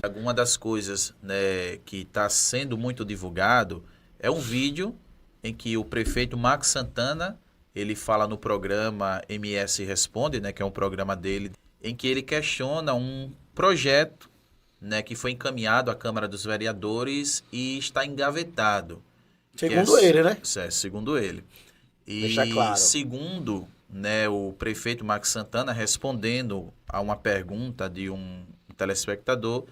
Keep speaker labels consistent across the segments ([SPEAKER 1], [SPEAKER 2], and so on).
[SPEAKER 1] Alguma das coisas, né, que está sendo muito divulgado é um vídeo em que o prefeito Max Santana, ele fala no programa MS Responde, né, que é um programa dele, em que ele questiona um projeto, né, que foi encaminhado à Câmara dos Vereadores e está engavetado. Que
[SPEAKER 2] Segundo ele, né?
[SPEAKER 1] segundo ele.
[SPEAKER 2] Deixar
[SPEAKER 1] E
[SPEAKER 2] claro.
[SPEAKER 1] segundo, né, o prefeito Max Santana, respondendo a uma pergunta de um telespectador,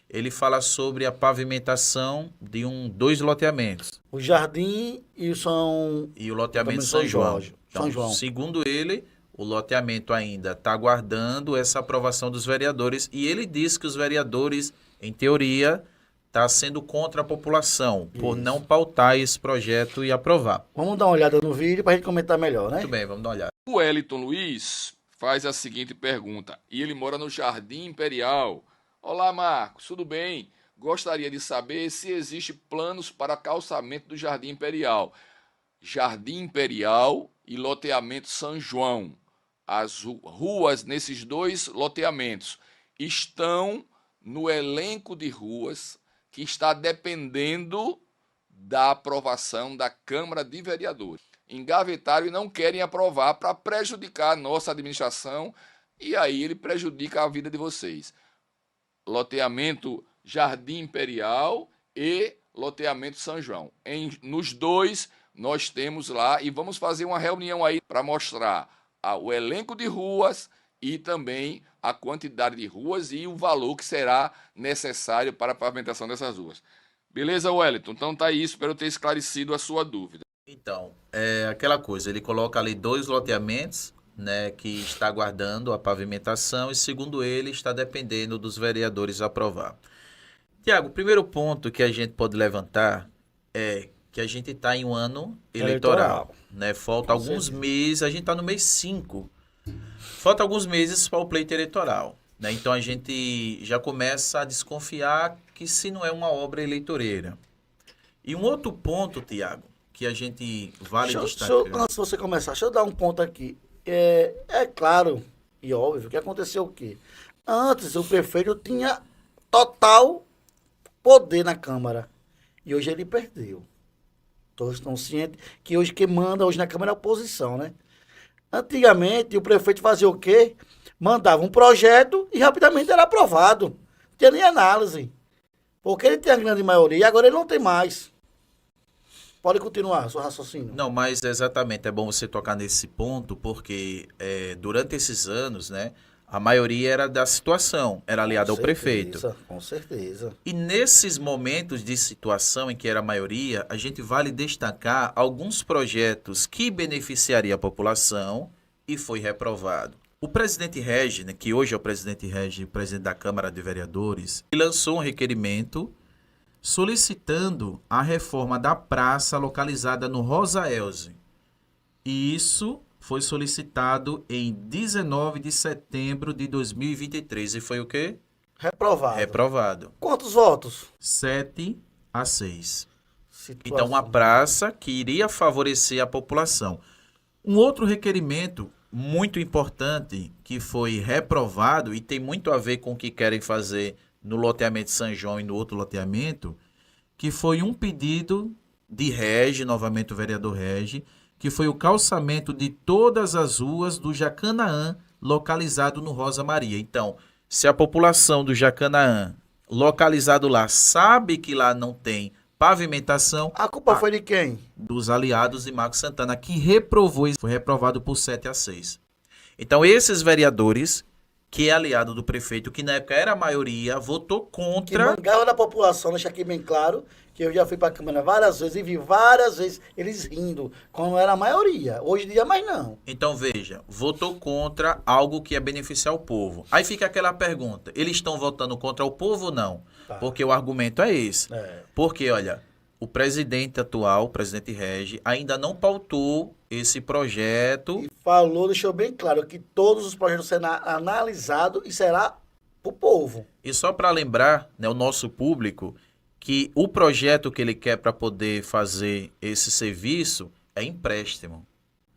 [SPEAKER 1] ele fala sobre a pavimentação de dois loteamentos
[SPEAKER 2] O Jardim e o São...
[SPEAKER 1] e o
[SPEAKER 2] Eu
[SPEAKER 1] loteamento
[SPEAKER 2] também São
[SPEAKER 1] São João.
[SPEAKER 2] Jorge. São
[SPEAKER 1] Então,
[SPEAKER 2] João.
[SPEAKER 1] segundo ele, o loteamento ainda está aguardando essa aprovação dos vereadores e ele diz que os vereadores, em teoria, está sendo contra a população por não
[SPEAKER 2] Isso.
[SPEAKER 1] pautar esse projeto e aprovar.
[SPEAKER 2] Vamos dar uma olhada no vídeo pra gente comentar melhor,
[SPEAKER 1] Muito
[SPEAKER 2] né?
[SPEAKER 1] bem, vamos dar uma olhada.
[SPEAKER 3] O Wellington Luiz faz a seguinte pergunta, e ele mora no Jardim Imperial. Olá, Marcos, tudo bem? Gostaria de saber se existe planos para calçamento do Jardim Imperial. Jardim Imperial e loteamento São João. As ruas nesses dois loteamentos estão no elenco de ruas que está dependendo da aprovação da Câmara de Vereadores. Engavetaram e não querem aprovar para prejudicar a nossa administração e aí ele prejudica a vida de vocês. Loteamento Jardim Imperial e loteamento São João. Nos dois nós temos lá e vamos fazer uma reunião aí para mostrar o elenco de ruas e também a quantidade de ruas e o valor que será necessário para a pavimentação dessas ruas. Beleza, Wellington? Então tá aí, espero ter esclarecido a sua dúvida.
[SPEAKER 1] Então, é aquela coisa, ele coloca ali dois loteamentos, né, que está aguardando a pavimentação e, segundo ele, está dependendo dos vereadores aprovar. Tiago, o primeiro ponto que a gente pode levantar é que a gente está em um ano eleitoral, né? Falta alguns meses, a gente está no mês 5. Falta alguns meses para o pleito eleitoral, né? Então a gente já começa a desconfiar que se não é uma obra eleitoreira. E um outro ponto, Tiago, que a gente vale destacar.
[SPEAKER 2] Antes de você começar, deixa eu dar um ponto aqui. É claro e óbvio que aconteceu o quê? Antes o prefeito tinha total poder na Câmara. E hoje ele perdeu. Todos estão cientes que hoje quem manda hoje na Câmara é a oposição, né? Antigamente o prefeito fazia o quê? Mandava um projeto e rapidamente era aprovado. Não tinha nem análise. Porque ele tinha a grande maioria e agora ele não tem mais. Pode continuar, seu raciocínio.
[SPEAKER 1] Não, mas exatamente, é bom você tocar nesse ponto, porque durante esses anos, né, a maioria era da situação, era aliada ao prefeito.
[SPEAKER 2] Com certeza.
[SPEAKER 1] E nesses momentos de situação em que era a maioria, a gente vale destacar alguns projetos que beneficiariam a população e foi reprovado. O presidente Regi, né, que hoje é o presidente Regi, presidente da Câmara de Vereadores, ele lançou um requerimento solicitando a reforma da praça localizada no Rosa Elze. E isso foi solicitado em 19 de setembro de 2023. E foi o quê?
[SPEAKER 2] Reprovado.
[SPEAKER 1] Reprovado.
[SPEAKER 2] Quantos votos?
[SPEAKER 1] 7-6.
[SPEAKER 2] Situação.
[SPEAKER 1] Então, uma praça que iria favorecer a população. Um outro requerimento muito importante que foi reprovado e tem muito a ver com o que querem fazer no loteamento São João e no outro loteamento, que foi um pedido de Regi, novamente o vereador Regi, que foi o calçamento de todas as ruas do Jacanaã, localizado no Rosa Maria. Então, se a população do Jacanaã, localizado lá, sabe que lá não tem pavimentação...
[SPEAKER 2] A culpa foi de quem?
[SPEAKER 1] Dos aliados de Marcos Santana, que reprovou, foi reprovado por 7-6. Então, esses vereadores, que é aliado do prefeito, que na época era a maioria, votou
[SPEAKER 2] Que
[SPEAKER 1] contra...
[SPEAKER 2] mangava da população, deixa aqui bem claro, que eu já fui para a Câmara várias vezes e vi várias vezes eles rindo, quando era a maioria. Hoje em dia, mais não.
[SPEAKER 1] Então, veja, votou contra algo que ia beneficiar o povo. Aí fica aquela pergunta, eles estão votando contra o povo ou não?
[SPEAKER 2] Tá.
[SPEAKER 1] Porque o argumento é esse.
[SPEAKER 2] É.
[SPEAKER 1] Porque, olha, o presidente atual, o presidente Regi, ainda não pautou esse projeto.
[SPEAKER 2] E falou, deixou bem claro que todos os projetos serão analisados e será para o povo.
[SPEAKER 1] E só para lembrar, né, o nosso público, que o projeto que ele quer para poder fazer esse serviço é empréstimo.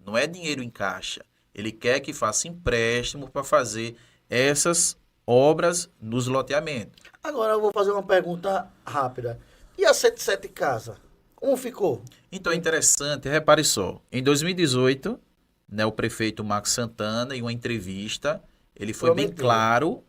[SPEAKER 1] Não é dinheiro em caixa. Ele quer que faça empréstimo para fazer essas obras nos loteamentos.
[SPEAKER 2] Agora eu vou fazer uma pergunta rápida. E a 107 Casa? Como ficou?
[SPEAKER 1] Então é interessante, repare só, em 2018, né, o prefeito Marcos Santana, em uma entrevista, ele foi bem
[SPEAKER 2] Prometeu.
[SPEAKER 1] claro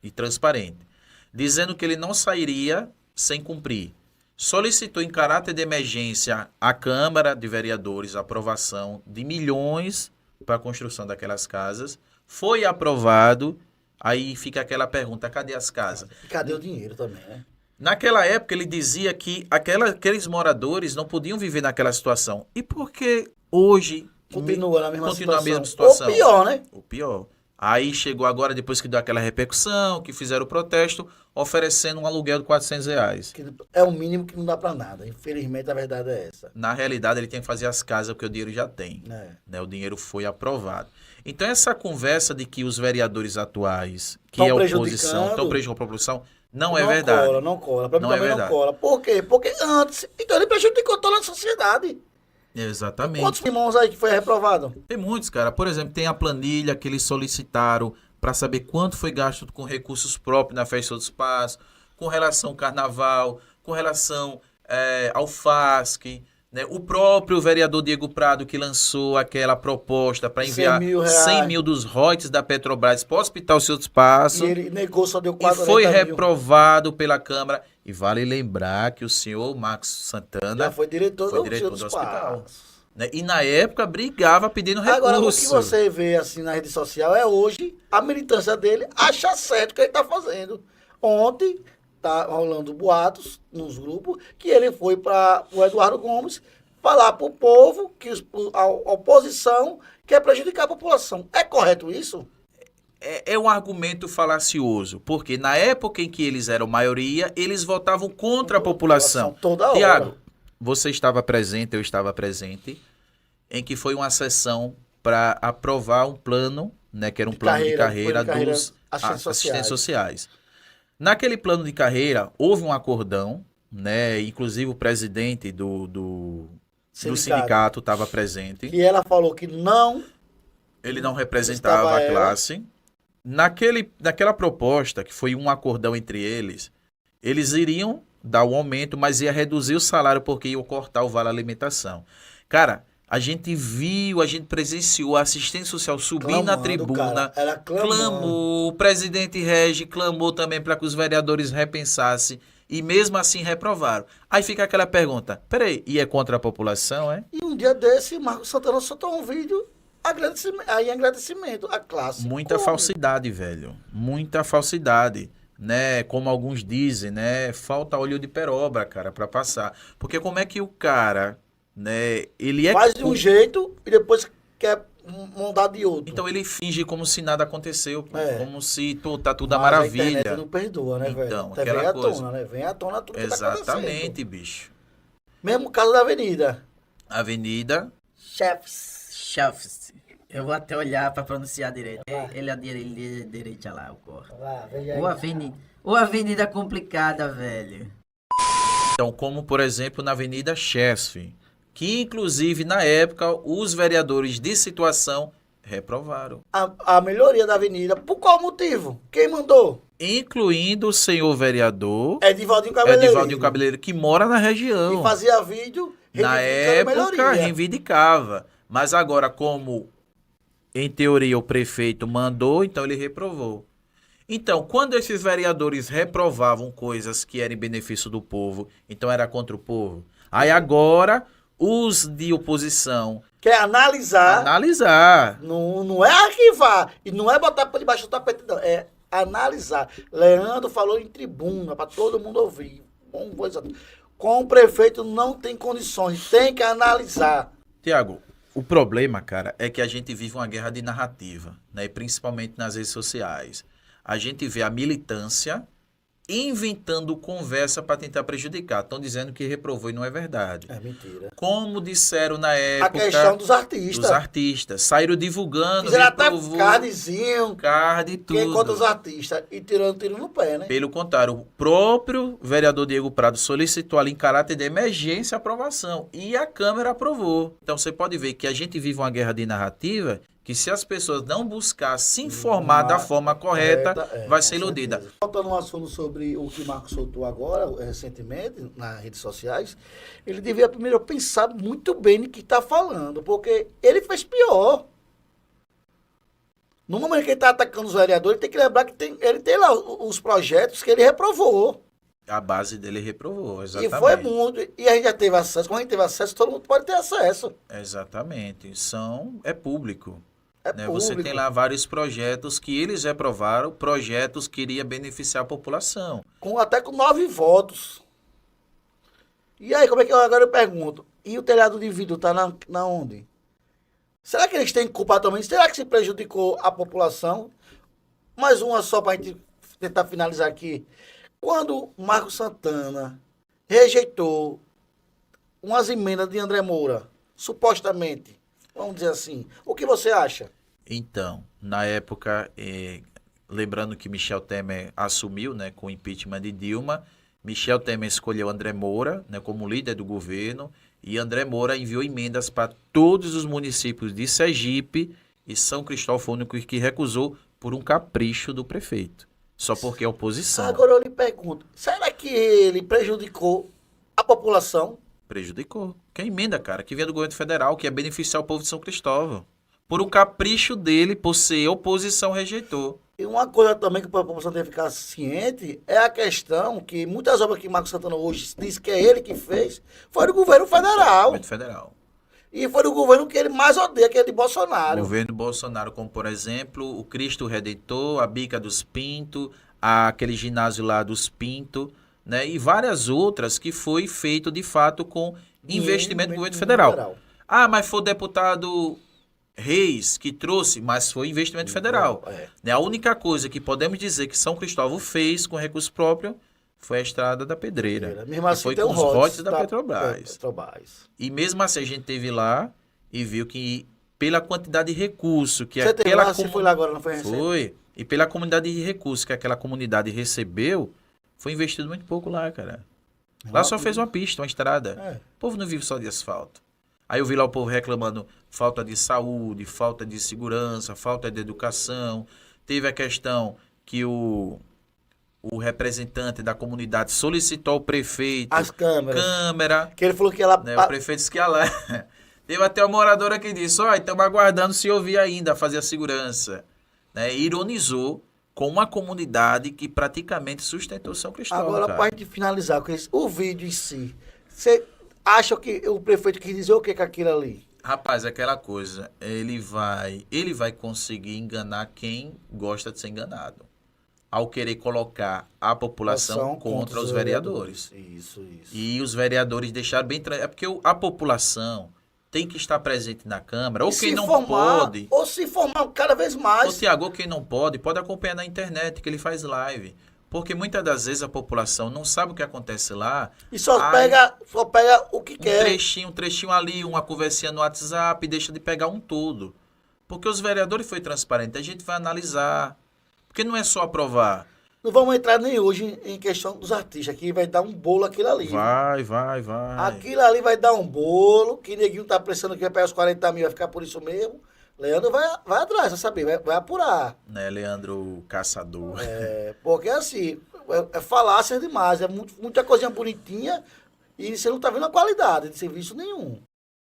[SPEAKER 1] e transparente, dizendo que ele não sairia sem cumprir. Solicitou em caráter de emergência à Câmara de Vereadores a aprovação de milhões para a construção daquelas casas. Foi aprovado, aí fica aquela pergunta, cadê as casas?
[SPEAKER 2] E cadê o dinheiro também, né?
[SPEAKER 1] Naquela época ele dizia que aqueles moradores não podiam viver naquela situação. E por que hoje
[SPEAKER 2] Continua na mesma
[SPEAKER 1] continua
[SPEAKER 2] situação.
[SPEAKER 1] a mesma situação?
[SPEAKER 2] Ou pior, né?
[SPEAKER 1] O pior. Aí chegou agora, depois que deu aquela repercussão, que fizeram o protesto, oferecendo um aluguel de R$ 400.
[SPEAKER 2] Que é o mínimo que não dá pra nada. Infelizmente, a verdade é essa.
[SPEAKER 1] Na realidade, ele tem que fazer as casas, porque o dinheiro já tem.
[SPEAKER 2] É.
[SPEAKER 1] Né? O dinheiro foi aprovado. Então, essa conversa de que os vereadores atuais, que
[SPEAKER 2] Tão
[SPEAKER 1] é oposição,
[SPEAKER 2] prejudicando.
[SPEAKER 1] estão prejudicando a população, não é verdade.
[SPEAKER 2] Não cola. Pra mim
[SPEAKER 1] Não é
[SPEAKER 2] também
[SPEAKER 1] verdade.
[SPEAKER 2] não cola. Por quê? Porque antes, então ele prejudicou toda a sociedade.
[SPEAKER 1] Exatamente.
[SPEAKER 2] Quantos irmãos aí que foi reprovado?
[SPEAKER 1] Tem muitos, cara. Por exemplo, tem a planilha que eles solicitaram para saber quanto foi gasto com recursos próprios na Festa dos Pás, com relação ao Carnaval, com relação ao FASC, né? O próprio vereador Diego Prado que lançou aquela proposta para enviar
[SPEAKER 2] 100 mil reais.
[SPEAKER 1] 100 mil dos royalties da Petrobras para o Hospital Seus Passos.
[SPEAKER 2] E ele negou, só deu
[SPEAKER 1] E
[SPEAKER 2] 40
[SPEAKER 1] foi
[SPEAKER 2] mil.
[SPEAKER 1] reprovado pela Câmara. E vale lembrar que o senhor Marcos Santana
[SPEAKER 2] Já foi diretor,
[SPEAKER 1] foi
[SPEAKER 2] do
[SPEAKER 1] diretor
[SPEAKER 2] Museu
[SPEAKER 1] do
[SPEAKER 2] dos
[SPEAKER 1] hospital.
[SPEAKER 2] Passos.
[SPEAKER 1] né? E na época brigava pedindo recurso.
[SPEAKER 2] Agora, o que você vê assim na rede social é hoje a militância dele acha certo o que ele está fazendo. Ontem tá rolando boatos nos grupos que ele foi para o Eduardo Gomes falar para o povo que a oposição quer prejudicar a população. É correto isso?
[SPEAKER 1] É um argumento falacioso, porque na época em que eles eram maioria, eles votavam contra a população.
[SPEAKER 2] Toda hora.
[SPEAKER 1] Tiago, você estava presente, eu estava presente, em que foi uma sessão para aprovar um plano, né, que era um plano de carreira dos assistentes sociais. Naquele plano de carreira, houve um acordão, né, inclusive o presidente do sindicato estava presente.
[SPEAKER 2] Que ela falou que não...
[SPEAKER 1] Ele não representava a classe. Naquela proposta, que foi um acordão entre eles, eles iriam dar o aumento, mas ia reduzir o salário porque iam cortar o vale alimentação. Cara, a gente viu, a gente presenciou a assistente social subir na tribuna,
[SPEAKER 2] ela
[SPEAKER 1] clamou, o presidente Regi clamou também para que os vereadores repensassem e mesmo assim reprovaram. Aí fica aquela pergunta, peraí, e é contra a população, é?
[SPEAKER 2] E um dia desse, Marcos Santana soltou um vídeo em agradecimento à classe.
[SPEAKER 1] Muita falsidade, velho. Muita falsidade, né? Como alguns dizem, né? Falta óleo de peroba, cara, para passar. Porque como é que o cara, né? Ele
[SPEAKER 2] faz de um jeito e depois quer mandar de outro.
[SPEAKER 1] Então ele finge como se nada aconteceu, pô. Como se tá tudo a
[SPEAKER 2] Mas
[SPEAKER 1] maravilha.
[SPEAKER 2] A internet não perdoa, né, velho?
[SPEAKER 1] Então,
[SPEAKER 2] Até
[SPEAKER 1] aquela
[SPEAKER 2] vem à
[SPEAKER 1] coisa.
[SPEAKER 2] tona, né? Vem à tona tudo que
[SPEAKER 1] Exatamente,
[SPEAKER 2] tá acontecendo.
[SPEAKER 1] bicho.
[SPEAKER 2] Mesmo caso da Avenida.
[SPEAKER 1] Avenida.
[SPEAKER 4] Chefs. Eu vou até olhar pra pronunciar direito. Ele é direita lá, o corpo. Ou avenida complicada, velho.
[SPEAKER 1] Então, como por exemplo na Avenida Chesf, que inclusive na época os vereadores de situação reprovaram.
[SPEAKER 2] A melhoria da avenida, por qual motivo? Quem mandou?
[SPEAKER 1] Incluindo o senhor vereador
[SPEAKER 2] Edivaldinho Cabeleireiro.
[SPEAKER 1] Edivaldo Cabeleireiro, que mora na região.
[SPEAKER 2] E fazia vídeo
[SPEAKER 1] Na
[SPEAKER 2] reivindicando
[SPEAKER 1] época
[SPEAKER 2] melhoria.
[SPEAKER 1] reivindicava. Mas agora, como em teoria o prefeito mandou, então ele reprovou. Então, quando esses vereadores reprovavam coisas que eram em benefício do povo, então era contra o povo. Aí agora, os de oposição...
[SPEAKER 2] Quer analisar. Não é arquivar. E não é botar por debaixo do tapete, não. É analisar. Leandro falou em tribuna, para todo mundo ouvir. Com o prefeito não tem condições. Tem que analisar.
[SPEAKER 1] Tiago, o problema, cara, é que a gente vive uma guerra de narrativa, né? E principalmente nas redes sociais. A gente vê a militância inventando conversa para tentar prejudicar. Estão dizendo que reprovou e não é verdade.
[SPEAKER 2] É mentira.
[SPEAKER 1] Como disseram na época...
[SPEAKER 2] A questão dos artistas.
[SPEAKER 1] Dos artistas. Saíram divulgando,
[SPEAKER 2] fizeram até
[SPEAKER 1] reprovou,
[SPEAKER 2] cardzinho.
[SPEAKER 1] Card e tudo.
[SPEAKER 2] Quem contra os artistas. E tirando tiro no pé, né?
[SPEAKER 1] Pelo contrário, o próprio vereador Diego Prado solicitou ali em caráter de emergência a aprovação. E a Câmara aprovou. Então você pode ver que a gente vive uma guerra de narrativa que se as pessoas não buscar se informar da forma correta, vai ser iludida.
[SPEAKER 2] Voltando um assunto sobre o que o Marcos soltou agora, recentemente, nas redes sociais, ele devia primeiro pensar muito bem no que está falando, porque ele fez pior. No momento que ele está atacando os vereadores, ele tem que lembrar que ele tem lá os projetos que ele reprovou.
[SPEAKER 1] A base dele reprovou, exatamente.
[SPEAKER 2] E foi muito. E a gente já teve acesso. Quando a gente teve acesso, todo mundo pode ter acesso.
[SPEAKER 1] Exatamente. É público.
[SPEAKER 2] É
[SPEAKER 1] Né?
[SPEAKER 2] público.
[SPEAKER 1] Você tem lá vários projetos que eles reprovaram, projetos que iriam beneficiar a população.
[SPEAKER 2] Até com 9 votos. E aí, como é que agora eu pergunto? E o telhado de vidro está na onde? Será que eles têm culpa também? Será que se prejudicou a população? Mais uma só para a gente tentar finalizar aqui. Quando Marcos Santana rejeitou umas emendas de André Moura, supostamente, vamos dizer assim, o que você acha?
[SPEAKER 1] Então, na época, lembrando que Michel Temer assumiu, né, com o impeachment de Dilma, Michel Temer escolheu André Moura, né, como líder do governo, e André Moura enviou emendas para todos os municípios de Sergipe, e São Cristóvão foi o único que recusou por um capricho do prefeito. Só porque é oposição.
[SPEAKER 2] Agora eu lhe pergunto, será que ele prejudicou a população?
[SPEAKER 1] Prejudicou. Que é emenda, cara, que vem do governo federal, que é beneficiar o povo de São Cristóvão. Por um capricho dele, por ser oposição, rejeitou.
[SPEAKER 2] E uma coisa também que a população tem que ficar ciente é a questão que muitas obras que Marcos Santana hoje diz que é ele que fez, foi do governo federal.
[SPEAKER 1] Governo federal.
[SPEAKER 2] E foi do governo que ele mais odeia, que é de Bolsonaro.
[SPEAKER 1] Governo Bolsonaro, como por exemplo, o Cristo Redentor, a Bica dos Pintos, aquele ginásio lá dos Pintos, né? E várias outras que foi feito de fato com investimento do governo federal. Ah, mas foi o deputado Reis que trouxe, mas foi investimento federal. Né? A única coisa que podemos dizer que São Cristóvão fez com recurso próprio foi a Estrada da Pedreira.
[SPEAKER 2] Mesmo assim,
[SPEAKER 1] foi
[SPEAKER 2] tem
[SPEAKER 1] com os royalties da Petrobras. E mesmo assim a gente teve lá e viu que pela quantidade de recurso que
[SPEAKER 2] você foi lá agora, não foi recente?
[SPEAKER 1] Foi. E pela quantidade de recursos que aquela comunidade recebeu, foi investido muito pouco lá, cara. Lá só fez uma pista, uma estrada. O povo não vive só de asfalto. Aí eu vi lá o povo reclamando falta de saúde, falta de segurança, falta de educação. Teve a questão que o representante da comunidade solicitou ao prefeito
[SPEAKER 2] as câmeras.
[SPEAKER 1] Que
[SPEAKER 2] ele falou que ela...
[SPEAKER 1] Né, o prefeito disse que ia lá. Teve até uma moradora que disse, estamos aguardando se ouvir ainda fazer a segurança. Né, ironizou com uma comunidade que praticamente sustentou São Cristóvão.
[SPEAKER 2] Agora, para a gente finalizar com isso, o vídeo em si, você acha que o prefeito quis dizer o que com aquilo ali?
[SPEAKER 1] Rapaz, aquela coisa, ele vai conseguir enganar quem gosta de ser enganado. Ao querer colocar a população contra os vereadores.
[SPEAKER 2] Isso.
[SPEAKER 1] E os vereadores deixaram bem... É porque a população tem que estar presente na Câmara, ou quem não pode...
[SPEAKER 2] Ou se informar cada vez mais.
[SPEAKER 1] Ô, Tiago, quem não pode acompanhar na internet, que ele faz live. Porque muitas das vezes a população não sabe o que acontece lá.
[SPEAKER 2] E só pega o que quer.
[SPEAKER 1] Um trechinho ali, uma conversinha no WhatsApp, deixa de pegar um todo. Porque os vereadores foi transparente, a gente vai analisar. Porque não é só aprovar.
[SPEAKER 2] Não vamos entrar nem hoje em questão dos artistas, que vai dar um bolo aquilo ali.
[SPEAKER 1] Vai.
[SPEAKER 2] Aquilo ali vai dar um bolo, que neguinho tá pensando que vai pegar os 40 mil, vai ficar por isso mesmo. Leandro vai atrás, vai saber, vai apurar.
[SPEAKER 1] Né, Leandro Caçador.
[SPEAKER 2] Porque assim, é falácia demais, é muita coisinha bonitinha e você não tá vendo a qualidade de serviço nenhum.